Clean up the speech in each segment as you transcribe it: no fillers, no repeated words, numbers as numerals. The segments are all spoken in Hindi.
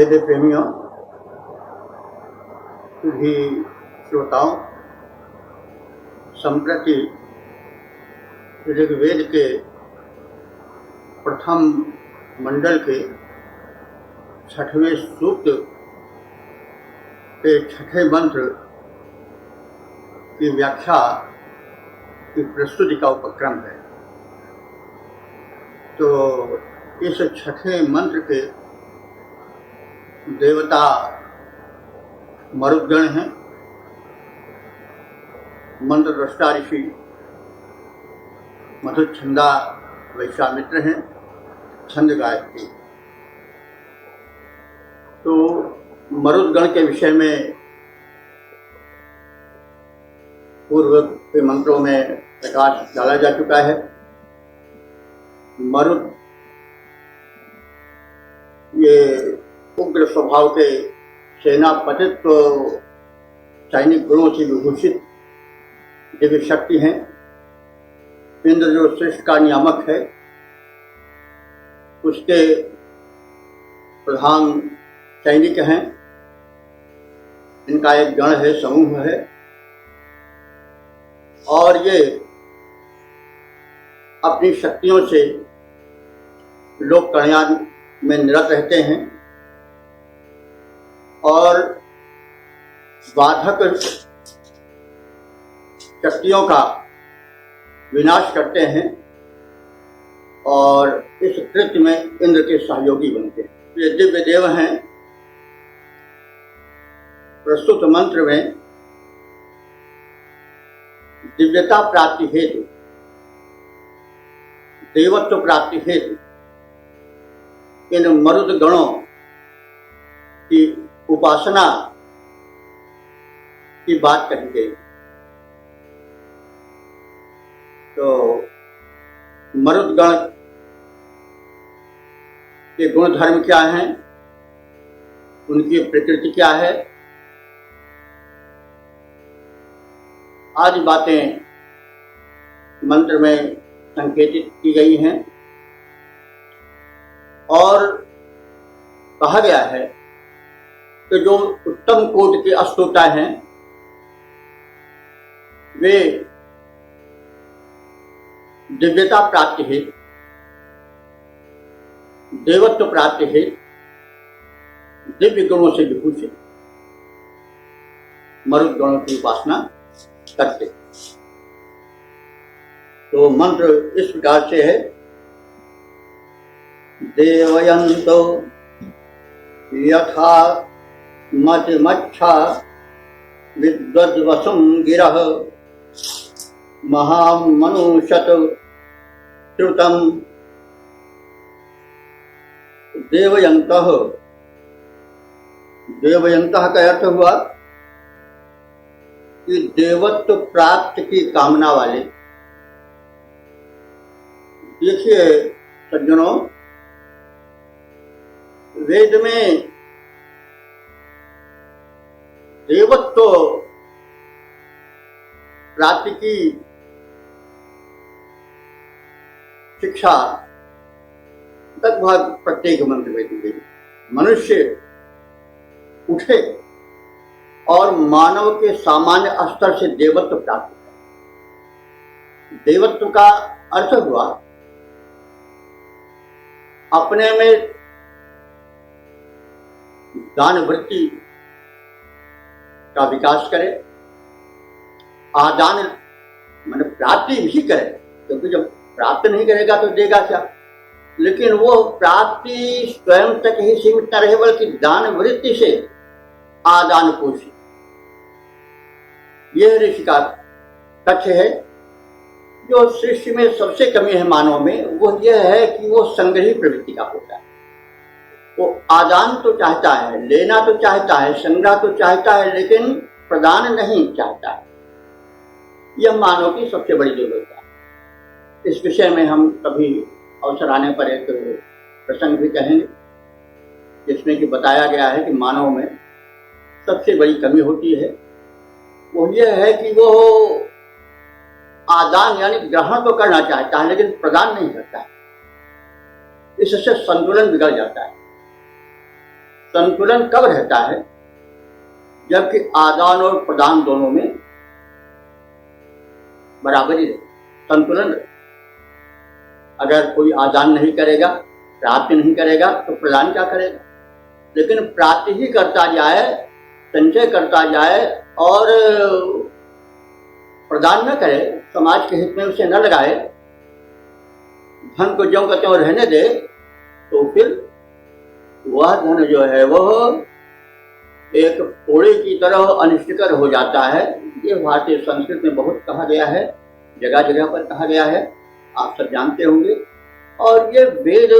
वेद प्रेमियों, सभी श्रोताओं, संप्रति ऋग्वेद के प्रथम मंडल के 6वें सूक्त के 6ठे मंत्र की व्याख्या की प्रस्तुति का उपक्रम है। तो इस 6ठे मंत्र के देवता मरुद्गण हैं, मंत्र दृष्टा ऋषि मधुच्छंदा वैश्वामित्र हैं, छंद गायत्री। तो मरुद्गण के विषय में पूर्व के मंत्रों में प्रकाश डाला जा चुका है। मरुद ये उग्र स्वभाव के सेनापतित्व सैनिक गुणों से विभूषित दिव्य शक्ति हैं। इंद्र जो सृष्टि का नियामक है, उसके प्रधान सैनिक हैं। इनका एक गण है, समूह है, और ये अपनी शक्तियों से लोक कल्याण में निरत रहते हैं और बाधक शक्तियों का विनाश करते हैं और इस कृत्य में इंद्र के सहयोगी बनते हैं। ये दिव्य देव हैं। प्रस्तुत मंत्र में दिव्यता प्राप्ति हेतु, देवत्व प्राप्ति हेतु इन मरुद गणों की उपासना की बात कही गई। तो मरुद गण के गुण धर्म क्या हैं, उनकी प्रकृति क्या है, आदि बातें मंत्र में संकेतित की गई हैं। और कहा गया है कि जो उत्तम कोटि के अस्तोता हैं वे दिव्यता प्राप्ति है, देवत्व प्राप्ति है, दिव्य गुणों से विभूषित मरुद गणों की उपासना करते। तो मंत्र इस प्रकार से है। देवयन्तो यथा मतिमच्छा विद्वद्वसुं गिरः महामनुषत श्रुतं। देवयन्तः, देवयन्तः का अर्थ हुआ कि देवत्व प्राप्त की कामना वाले। देखिए सज्जनों, वेद में देवत्व प्राप्ति की शिक्षा लगभग प्रत्येक मंत्र में दी गई। मनुष्य उठे और मानव के सामान्य स्तर से देवत्व प्राप्त करे। देवत्व का अर्थ हुआ अपने में दान वृत्ति का विकास करे, आदान माने प्राप्ति भी करे, क्योंकि जब प्राप्त नहीं करेगा तो देगा क्या। लेकिन वो प्राप्ति स्वयं तक ही सीमित न रहे, बल्कि दान वृत्ति से आदान पोषी। यह ऋषि का लक्ष्य है। जो सृष्टि में सबसे कमी है मानव में, वो यह है कि वो संग्रही प्रवृत्ति का होता है। वो आदान तो चाहता है, लेना तो चाहता है, संग्रह तो चाहता है, लेकिन प्रदान नहीं चाहता है। यह मानव की सबसे बड़ी दुर्बलता है। इस विषय में हम कभी अवसर आने पर एक प्रसंग भी कहेंगे, जिसमें कि बताया गया है कि मानव में सबसे बड़ी कमी होती है। वो यह है कि वो आदान यानी ग्रहण तो करना चाहता है, लेकिन प्रदान नहीं करता है। इससे संतुलन बिगड़ जाता है। संतुलन कब रहता है? जबकि आदान और प्रदान दोनों में बराबरी रहे, संतुलन रहे। अगर कोई आदान नहीं करेगा, प्राप्ति नहीं करेगा, तो प्रदान क्या करेगा? लेकिन प्राप्ति ही करता जाए, संचय करता जाए और प्रदान न करे, समाज के हित में उसे न लगाए, धन को ज्यों का त्यों रहने दे, तो फिर वह धन जो है वह एक कोड़े की तरह अनिष्टकर हो जाता है। ये भारतीय संस्कृत में बहुत कहा गया है, जगह जगह पर कहा गया है, आप सब जानते होंगे। और ये वेद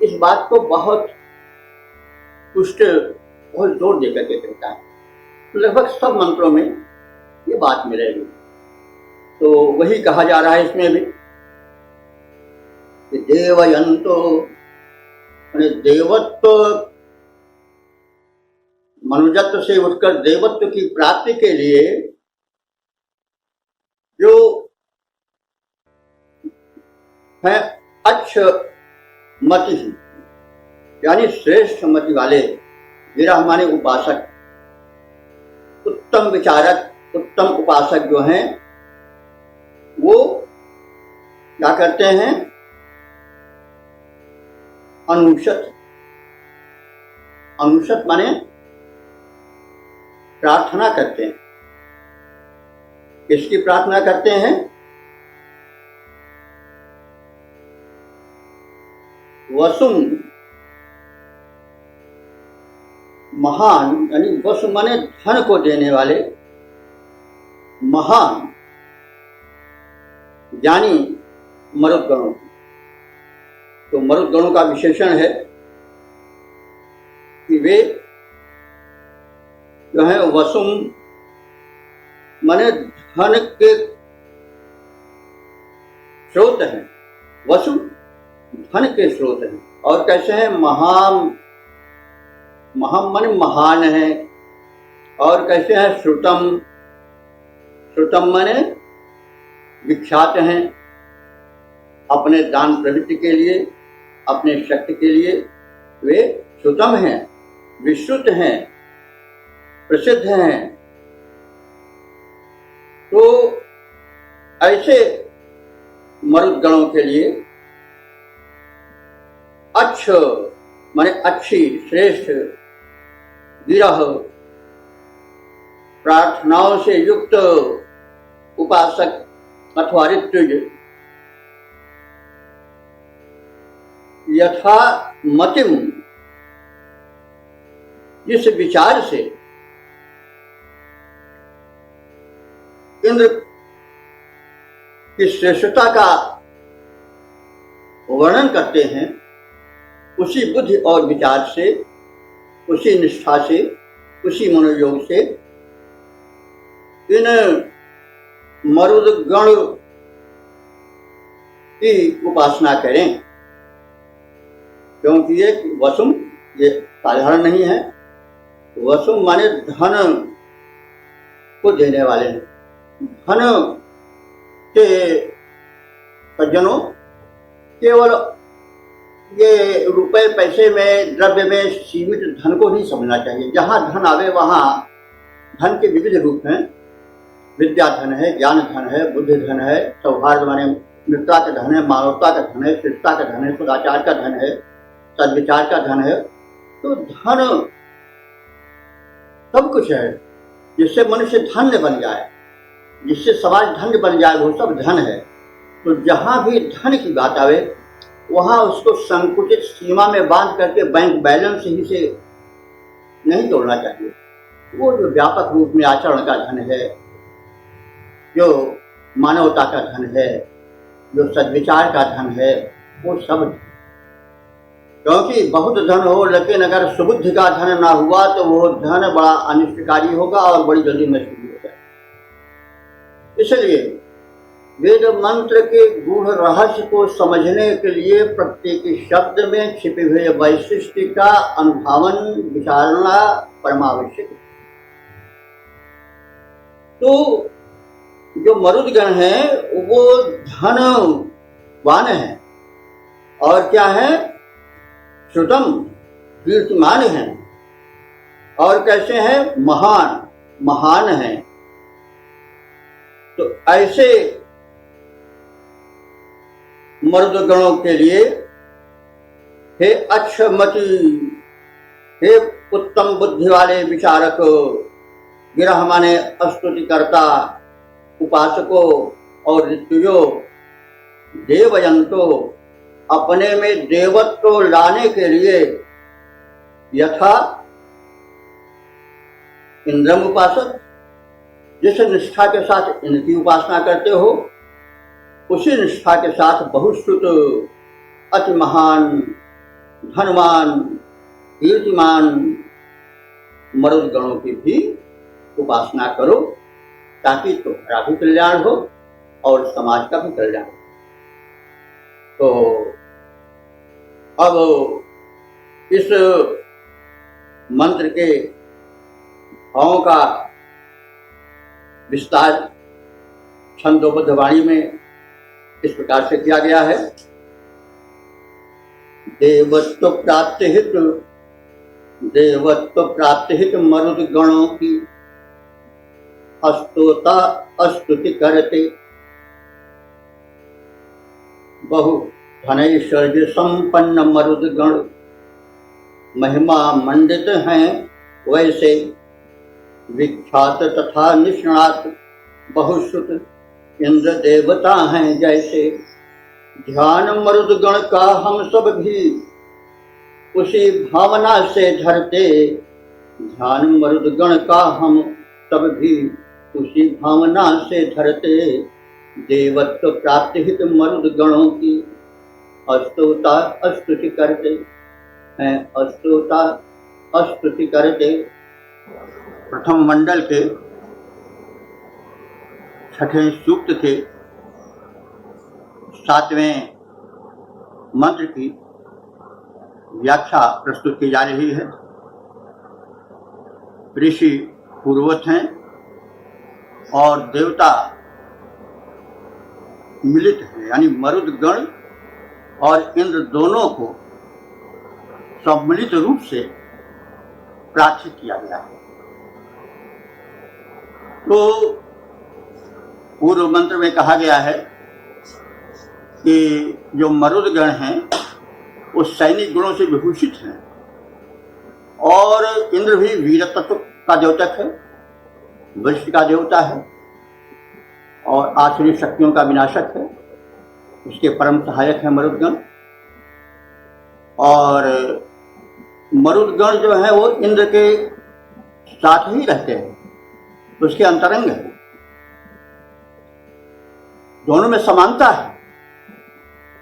इस बात को बहुत पुष्ट, बहुत जोर देकर के कहता है। लगभग सब मंत्रों में ये बात मिलेगी। तो वही कहा जा रहा है इसमें भी कि देवयंतो, देवत्व, मनुजत्व से उठकर देवत्व की प्राप्ति के लिए जो है अच्छ मति, यानी श्रेष्ठ मति वाले, गिरह माने उपासक, उत्तम विचारक, उत्तम उपासक जो हैं वो क्या करते हैं? अनुशत, अनुशत माने प्रार्थना करते हैं। किसकी प्रार्थना करते हैं? वसुम, महान, यानी वसु माने धन को देने वाले, महान ज्ञानी मरुद्गणों। तो मरुद्गणों का विशेषण है कि वे जो है वसुम माने धन के स्रोत हैं। वसु धन के स्रोत हैं। और कैसे हैं? महान, महान माने महान है। और कैसे हैं? श्रुतम, श्रुतम माने विख्यात हैं अपने दान प्रवृत्ति के लिए, अपने शक्ति के लिए। वे श्रुतम हैं, विश्रुत हैं, प्रसिद्ध हैं। तो ऐसे मरुद्गणों के लिए अच्छ माने अच्छी, श्रेष्ठ, विरह, प्रार्थनाओं से युक्त उपासक अथवा ऋत्विज यथा मतिम, जिस विचार से इंद्र की श्रेष्ठता का वर्णन करते हैं, उसी बुद्धि और विचार से, उसी निष्ठा से, उसी मनोयोग से इन मरुद्गण की उपासना करें। क्योंकि ये वसुम ये साधारण नहीं है। वसुम माने धन को देने वाले हैं। धन के सज्जनों केवल ये रुपए पैसे में, द्रव्य में सीमित धन को नहीं समझना चाहिए। जहाँ धन आवे वहाँ धन के विविध रूप हैं। विद्या धन है, ज्ञान धन है, बुद्धि धन है, सौहार्द माने मित्रता का धन है, मानवता का धन है, शिष्टता का धन है, सदाचार का धन है, सद्विचार का धन है। तो धन सब कुछ है जिससे मनुष्य धन्य बन जाए, जिससे समाज धन्य बन जाए, वो सब धन है। तो जहाँ भी धन की बात आवे वहाँ उसको संकुचित सीमा में बांध करके बैंक बैलेंस ही से नहीं तोड़ना चाहिए। वो जो व्यापक रूप में आचरण का धन है, जो मानवता का धन है, जो सद्विचार का धन है, वो सब। क्योंकि बहुत धन हो लेकिन अगर सुबुद्धि का धन ना हुआ तो वो धन बड़ा अनिष्टकारी होगा और बड़ी जल्दी नष्ट भी हो जाए। इसलिए वेद मंत्र के गूढ़ रहस्य को समझने के लिए प्रत्येक शब्द में छिपे हुए वैशिष्ट्य का अनुभावन विचारना परमावश्यक। तो जो मरुद्गण है वो धनवान है और क्या है? श्रुतम, कीर्तिमान हैं और कैसे हैं, महान महान हैं। तो ऐसे मर्द गणों के लिए हे अच्छमति, हे उत्तम बुद्धि वाले विचारक, गिरह माने स्तुतिकर्ता, उपासकों और ऋतुजो, देवयंतो, अपने में देवत्व लाने के लिए यथा इंद्रम उपासक, जिस निष्ठा के साथ इनकी उपासना करते हो उसी निष्ठा के साथ बहुश्रुत, अति महान, धनवान, कीर्तिमान मरुद गणों की भी उपासना करो, ताकि तुम्हारा भी कल्याण हो और समाज का भी कल्याण हो। तो अब इस मंत्र के भावों का विस्तार छंदोबद्ध वाणी में इस प्रकार से किया गया है। देवत्व प्राप्ति हित मरुद गणों की स्तोता स्तुति करते, बहु धनैश्वर्य संपन्न मरुद गण महिमा मंडित हैं वैसे, विख्यात तथा निष्णात बहुश्रुत इंद्र देवता हैं जैसे। ध्यान मरुद गण का हम सब भी उसी भावना से धरते, ध्यान मरुद गण का हम सब भी उसी भावना से धरते, देवत्व प्राप्ति हित मरुद गणों की स्तोता स्तुति करते हैं, स्तोता स्तुति करते। प्रथम मंडल के छठे सूक्त के 7वें मंत्र की व्याख्या प्रस्तुत की जा रही है। ऋषि पूर्वत हैं और देवता मिलित हैं, यानी मरुद गण और इंद्र दोनों को सम्मिलित रूप से प्रार्थित किया गया है। तो पूर्व मंत्र में कहा गया है कि जो मरुद गण हैं वो सैनिक गुणों से विभूषित हैं और इंद्र भी वीर तत्व का द्योतक है, वृष्टि का देवता है और आसुरी शक्तियों का विनाशक है, उसके परम सहायक है मरुदगण। और मरुदगण जो है वो इंद्र के साथ ही रहते हैं, उसके अंतरंग है, दोनों में समानता है।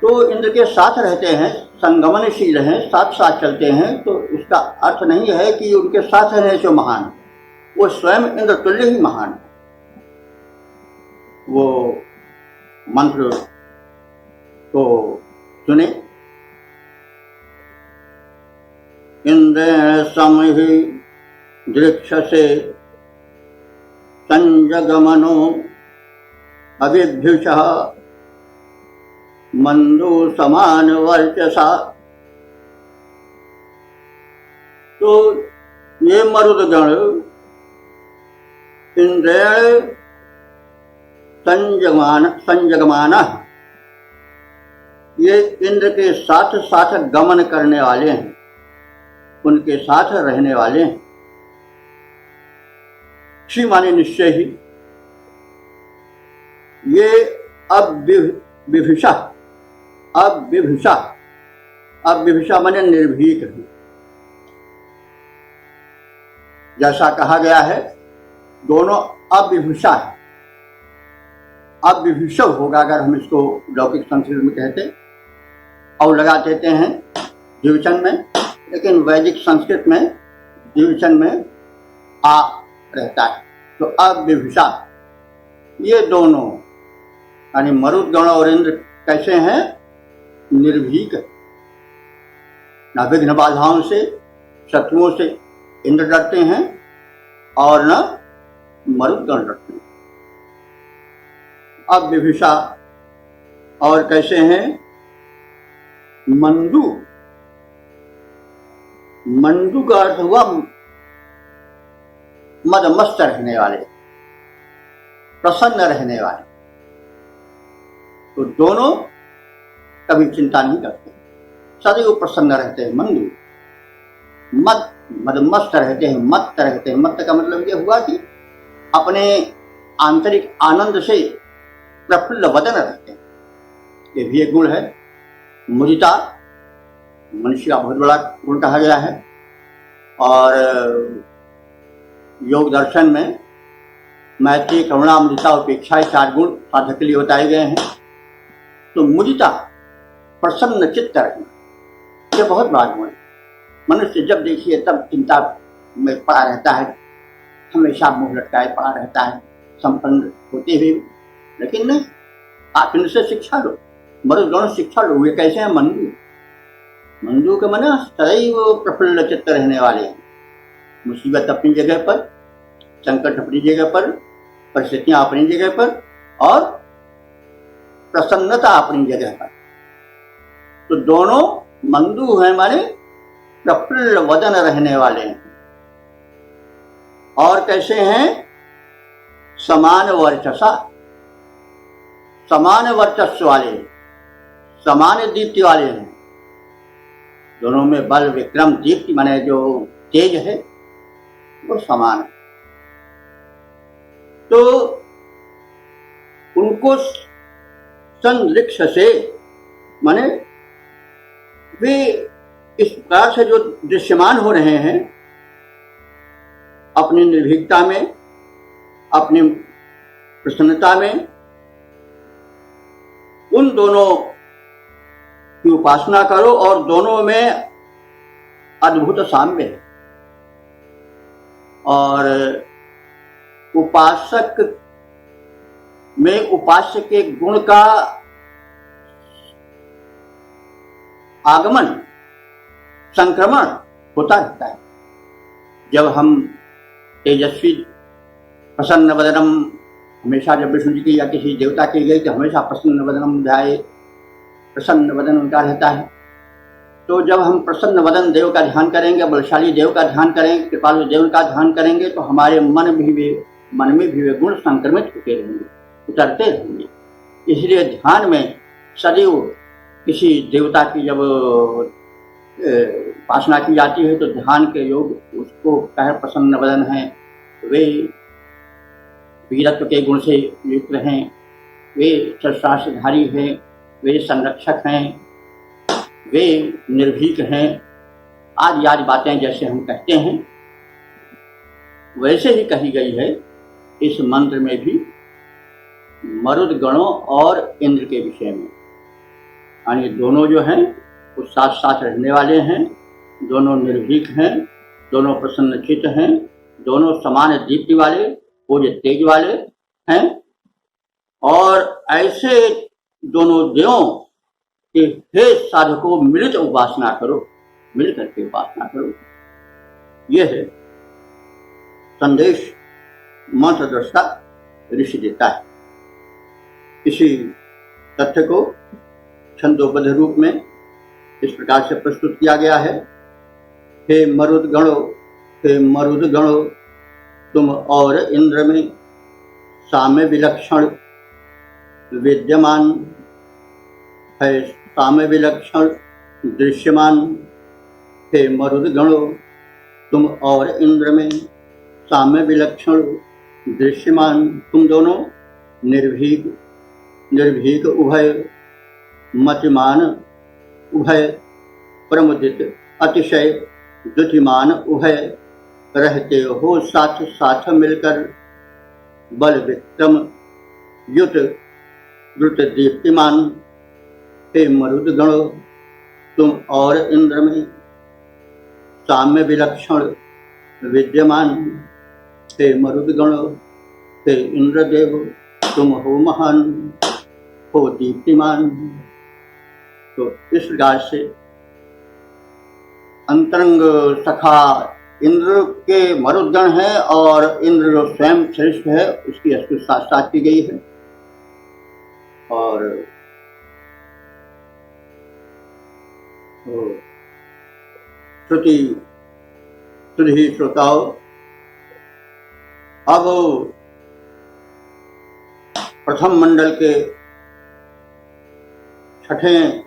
तो इंद्र के साथ रहते हैं, संगमनशील हैं, साथ साथ चलते हैं, तो उसका अर्थ नहीं है कि उनके साथ रहने से महान, वो स्वयं इंद्र तुल्य ही महान है। वो मंत्र को सुने। इंद्रेण समहि दृक्षसे संजगमनो अभिभ्युषः मंदो समान वर्चसा। तो ये मरुदगण इंद्रेण संजगमाना, ये इंद्र के साथ साथ गमन करने वाले हैं, उनके साथ रहने वाले हैं। क्षी माने निश्चय ही, ये अविभिषा, अविभिषा, अविभिषा माने निर्भीक है। जैसा कहा गया है दोनों अविभिषा है, अविभिषव होगा अगर हम इसको लौकिक संस्कृत में कहते और लगा देते हैं द्विवचन में, लेकिन वैदिक संस्कृत में द्विवचन में आ रहता है। तो अविभिषा, ये दोनों यानी मरुदगण और इंद्र कैसे हैं? निर्भीक, न विघ्न बाधाओं से, शत्रुओं से इंद्र डरते हैं और न मरुदगण डरते हैं। अविभिषा और कैसे हैं? मंदु, मंडू का अर्थ हुआ मदमस्त रहने वाले, प्रसन्न रहने वाले। तो दोनों कभी चिंता नहीं करते, सदैव प्रसन्न रहते हैं। मंडू मदमस्त रहते हैं, मत्त रहते हैं। मत्त का मतलब यह हुआ कि अपने आंतरिक आनंद से प्रफुल्ल वदन रहते हैं। ये भी एक गुण है। मुदिता मनुष्य का बहुत बड़ा गुण कहा गया है, और योग दर्शन में मैत्री, करुणा, मुदिता, उपेक्षा, 4 गुण साधक के लिए बताए गए हैं। तो मुदिता, प्रसन्न चित्त रहना, यह बहुत बड़ा गुण है। मनुष्य जब देखिए तब चिंता में पड़ा रहता है, हमेशा मुंह लटकाए पड़ा रहता है, संपन्न होते हुए। लेकिन नहीं, आप इनसे शिक्षा लो, मरुदगण शिक्षा लो। वे कैसे हैं? मंदू। मंदू के मन सदैव प्रफुल्ल चित्त रहने वाले हैं। मुसीबत अपनी जगह पर, संकट अपनी जगह पर, परिस्थितियां अपनी जगह पर, और प्रसन्नता अपनी जगह पर। तो दोनों मंदू हैं, माने प्रफुल्ल वदन रहने वाले हैं। और कैसे हैं? समान वर्चसा, समान वर्चस्व वाले, समान दीप्ति वाले हैं। दोनों में बल, विक्रम, दीप्ति माने जो तेज है वो समान है। तो उनको संलक्ष से माने वे इस प्रकार से जो दृश्यमान हो रहे हैं, अपनी निर्भीकता में, अपनी प्रसन्नता में, उन दोनों की उपासना करो। और दोनों में अद्भुत साम्य है। और उपासक में उपास्य के गुण का आगमन, संक्रमण होता रहता है। जब हम तेजस्वी प्रसन्न वदनम, हमेशा जब विष्णु जी की या किसी देवता की गई तो हमेशा प्रसन्न वदनम ध्याये, प्रसन्न वदन उनका रहता है। तो जब हम प्रसन्न वदन देव का ध्यान करेंगे, बलशाली देव का ध्यान करेंगे, कृपालु देव का ध्यान करेंगे, तो हमारे मन में भी वे गुण संक्रमित होते रहेंगे, उतरते रहेंगे। इसलिए ध्यान में सदैव किसी देवता की जब उपासना की जाती है तो ध्यान के योग उसको कह प्रसन्न वदन है, वे वीरत्व के गुण से युक्त हैं, वे शस्त्रास्त्रधारी हैं, वे संरक्षक हैं, वे निर्भीक हैं, आदि बातें जैसे हम कहते हैं वैसे ही कही गई है इस मंत्र में भी मरुद गणों और इंद्र के विषय में। यानी दोनों जो हैं वो साथ साथ रहने वाले हैं, दोनों निर्भीक हैं, दोनों प्रसन्नचित्त हैं, दोनों समान दीप्ति वाले, पूज्य तेज वाले हैं। और ऐसे दोनों देवों कि हे साधकों मिलित उपासना करो, मिल करके उपासना करो। यह है संदेश मंत्र दृष्टा ऋषि देता है। इसी तथ्य को छंदोबद्ध रूप में इस प्रकार से प्रस्तुत किया गया है। हे मरुद गणो, हे मरुद गणो, तुम और इंद्र में साम्य विलक्षण विद्यमान है, साम्य विलक्षण दृश्यमान। हे मरुद गणो, तुम और इंद्र में साम्य विलक्षण दृश्यमान। तुम दोनों निर्भीक उभय, मतिमान उभय, प्रमुदित अतिशय द्युतिमान उभय रहते हो साथ साथ मिलकर। बल विक्रम युत द्रुत दीप्तिमान। हे मरुद गणो, तुम और इंद्र में साम्य विलक्षण विद्यमान। हे मरुद गणो, हे इंद्रदेव, तुम हो महान, हो दीप्तिमान। तो इस प्रकार से अंतरंग सखा इंद्र के मरुदगण है और इंद्र जो स्वयं श्रेष्ठ है उसकी स्तुति साथ साथ की गई है। और श्रुति सुधी श्रोताओं, अब प्रथम मंडल के छठें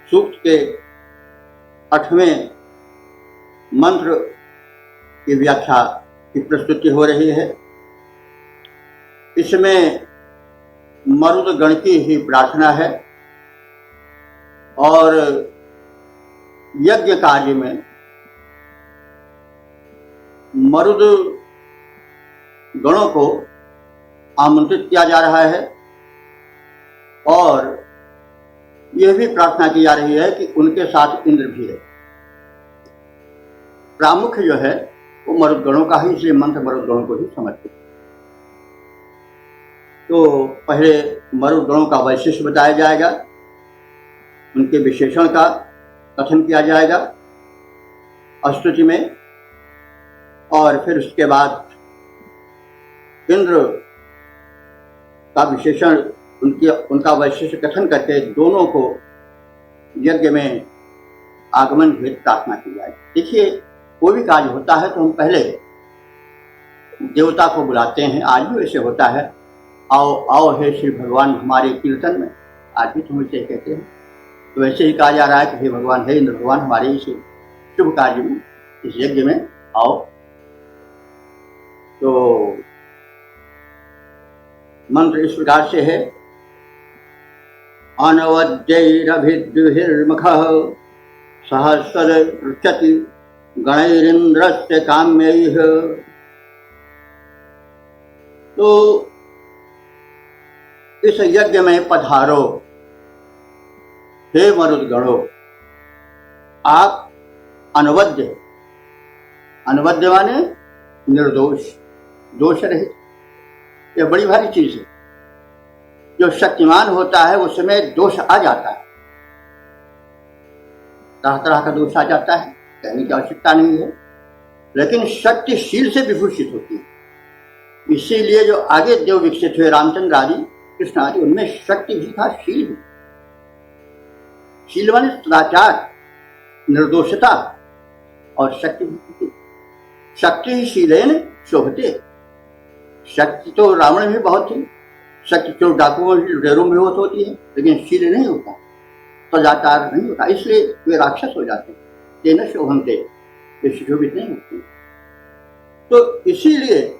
सूक्त के 8वें मंत्र की व्याख्या की प्रस्तुति हो रही है। इसमें मरुदगण की ही प्रार्थना है और यज्ञ कार्य में मरुद गणों को आमंत्रित किया जा रहा है और यह भी प्रार्थना की जा रही है कि उनके साथ इंद्र भी है। प्रामुख्य जो है वो मरुद गणों का ही, इसलिए मंत्र मरुद गणों को ही समर्पित। तो पहले मरुद गणों का वैशिष्ट्य बताया जाएगा, उनके विशेषण का कथन किया जाएगा स्तुति में, और फिर उसके बाद इंद्र का विशेषण, उनका वैशिष्ट कथन करके दोनों को यज्ञ में आगमन हेतु प्रार्थना की जाए। देखिए, कोई भी कार्य होता है तो हम पहले देवता को बुलाते हैं, आज भी वैसे होता है, आओ आओ हे श्री भगवान हमारे कीर्तन में, आज भी तुम इसे कहते हैं। तो वैसे ही कहा जा रहा है कि हे भगवान, हे इंद्र भगवान, हमारे इस शुभ कार्य में, इस यज्ञ में आओ। तो मंत्र इस प्रकार से है, अनवद्यैरभिद्युहिर्मुखः सहस्ररुच्यति गणैरिन्द्रस्य काम्यैः। तो इस यज्ञ में पधारो हे मरुदगणों, आप अनवद्य, अनवद्य माने निर्दोष, दोष रहित। यह बड़ी भारी चीज है। जो शक्तिमान होता है उसमें दोष आ जाता है, तरह तरह का दोष आ जाता है, कहने की आवश्यकता नहीं है, लेकिन शक्तिशील से विभूषित होती है। इसीलिए जो आगे देव विकसित हुए, रामचंद्र आदि, कृष्ण आदि, उनमें शक्ति भी था, शील भी। शील माने सदाचार, निर्दोषता और शक्ति भी। शक्ति ही शीलेन शोभते। शक्ति तो रावण में भी बहुत थी, शक्ति तो डाकुओं में, लुटेरों में बहुत होती है, लेकिन शील नहीं होता, सदाचार नहीं होता, इसलिए वे राक्षस हो जाते हैं। तेन शोभन्ते, वे सुशोभित नहीं होते। तो इसीलिए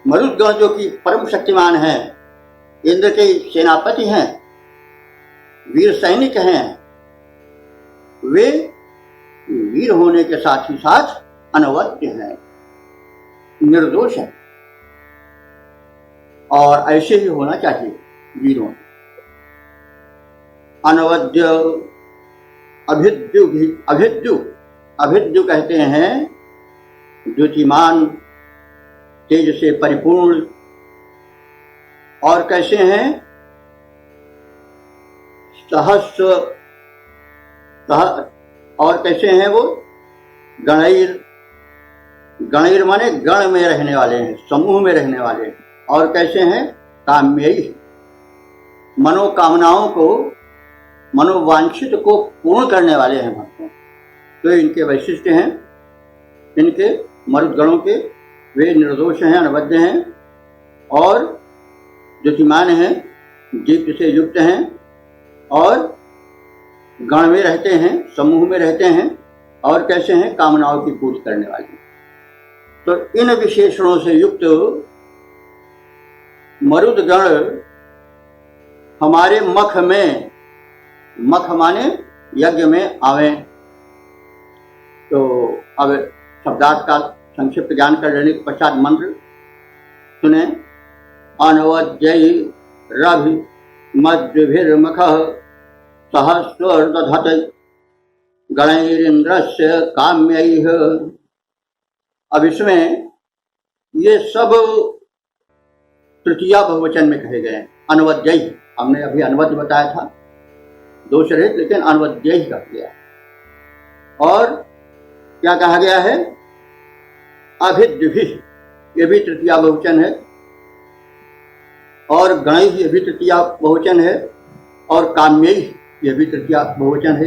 मरुदगण जो कि परम शक्तिमान हैं, इंद्र के सेनापति हैं, वीर सैनिक हैं, वे वीर होने के साथ ही साथ अनवद्य हैं, निर्दोष हैं, और ऐसे ही होना चाहिए वीरों। अनवद्य, अभिद्यु, अभिद्यु, अभिद्यु कहते हैं द्युतिमान, तेज से परिपूर्ण। और कैसे हैं? सहस्र, और कैसे हैं वो? गणैर, गणैर माने गण में रहने वाले हैं, समूह में रहने वाले हैं। और कैसे हैं? काम्यैः, मनोकामनाओं को, मनोवांछित को पूर्ण करने वाले हैं भक्तों। तो इनके वैशिष्ट्य हैं, इनके मरुदगणों के, वे निर्दोष हैं, अनवद्य हैं और ज्योतिमान हैं, दीप्त से युक्त हैं और गण में रहते हैं, समूह में रहते हैं। और कैसे हैं? कामनाओं की पूर्ति करने वाले। तो इन विशेषणों से युक्त मरुदगण हमारे मख में, मख माने यज्ञ में आवे। तो अब शब्दार्थ का संक्षिप्त ज्ञान कर लेने के पश्चात मंत्र सुने। अनवद्यैरभि मद्भिर्मुखः सहस्रदधते गणैरिन्द्रस्य काम्यैः। अब इसमें ये सब तृतीया बहुवचन में कहे गए हैं। अनवद्यैः, हमने अभी अनवद्य बताया था, दोष रहित, लेकिन अनवद्यैः कहा गया। और क्या कहा गया है? अभिद्युभिः, ये भी तृतीया बहुवचन है। और गणैः, ये भी तृतीया बहुवचन है। और काम्यैः, ये भी तृतीया बहुवचन है।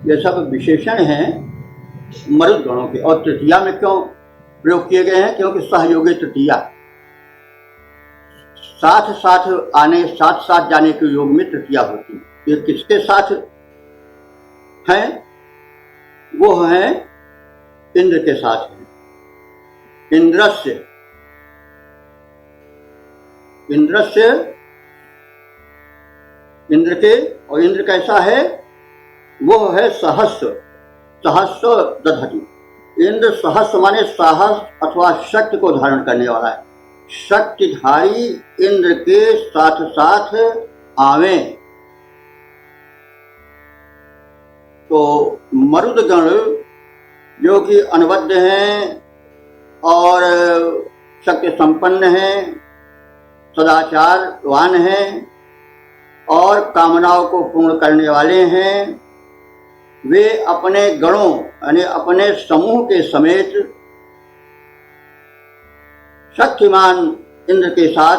ये सब विशेषण हैं मरुद गणों के। और तृतीया में क्यों प्रयोग किए गए हैं? क्योंकि सहयोगी तृतीया, साथ साथ आने, साथ साथ जाने के योग में तृतीया होती है। ये किसके साथ है? वो है इंद्र के साथ है। इंद्रस्य, इंद्रस्य, इंद्र के। और इंद्र कैसा है? वो है सहस्र, सहस्र दधति। इंद्र सहस्र माने साहस अथवा शक्ति को धारण करने वाला है। शक्तिधारी इंद्र के साथ साथ आवे। तो मरुदगण जो कि अनबद्ध हैं और शक्ति संपन्न हैं, सदाचारवान हैं और कामनाओं को पूर्ण करने वाले हैं, वे अपने गणों यानी अपने समूह के समेत शक्तिमान इंद्र के साथ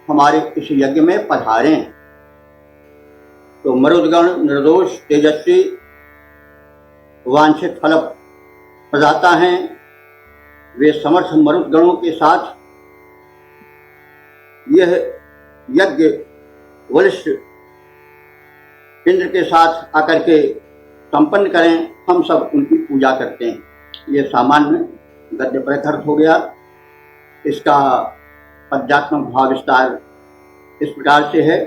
हमारे इस यज्ञ में पधारें। तो मरुदगण निर्दोष, तेजस्वी, वांछित फल प्रदाता हैं। वे समर्थ मरुदगणों के साथ यह यज्ञ वरिष्ठ इंद्र के साथ आकर के संपन्न करें। हम सब उनकी पूजा करते हैं। ये सामान्य गद्य प्रकर्ष हो गया। इसका पद्यात्मक भाव विस्तार इस प्रकार से है।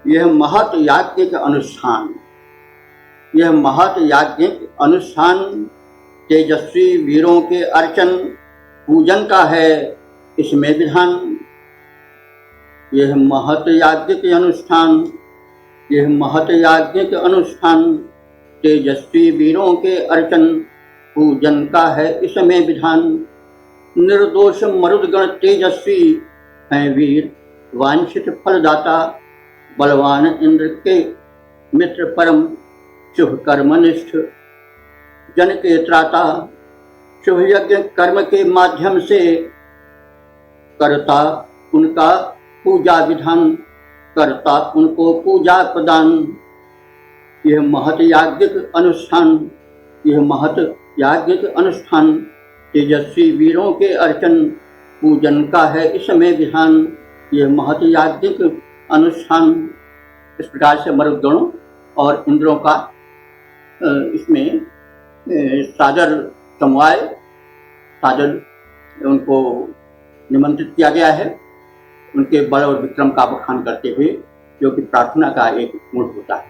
यह महत याज्ञिक अनुष्ठान, यह महत याज्ञिक अनुष्ठान तेजस्वी वीरों के अर्चन पूजन का है, इसमें विधान। यह महत याज्ञिक अनुष्ठान, यह महत याज्ञिक अनुष्ठान तेजस्वी वीरों के अर्चन पूजन का है, इसमें विधान। निर्दोष मरुदगण तेजस्वी हैं वीर, वांछित फलदाता, बलवान इंद्र के मित्र परम, शुभ कर्मनिष्ठ जन के त्राता। शुभ यज्ञ कर्म के माध्यम से करता उनका पूजा विधान, करता उनको पूजा प्रदान। यह महत याज्ञिक अनुष्ठान, यह महत याज्ञिक अनुष्ठान तेजस्वी वीरों के अर्चन पूजन का है, इसमें विधान। यह महत याज्ञिक अनुष्ठान। इस प्रकार से मरुदगणों और इंद्रों का इसमें सादर समवाय, सादर उनको निमंत्रित किया गया है। उनके बल और विक्रम का बखान करते हुए, जो कि प्रार्थना का एक गुण होता है।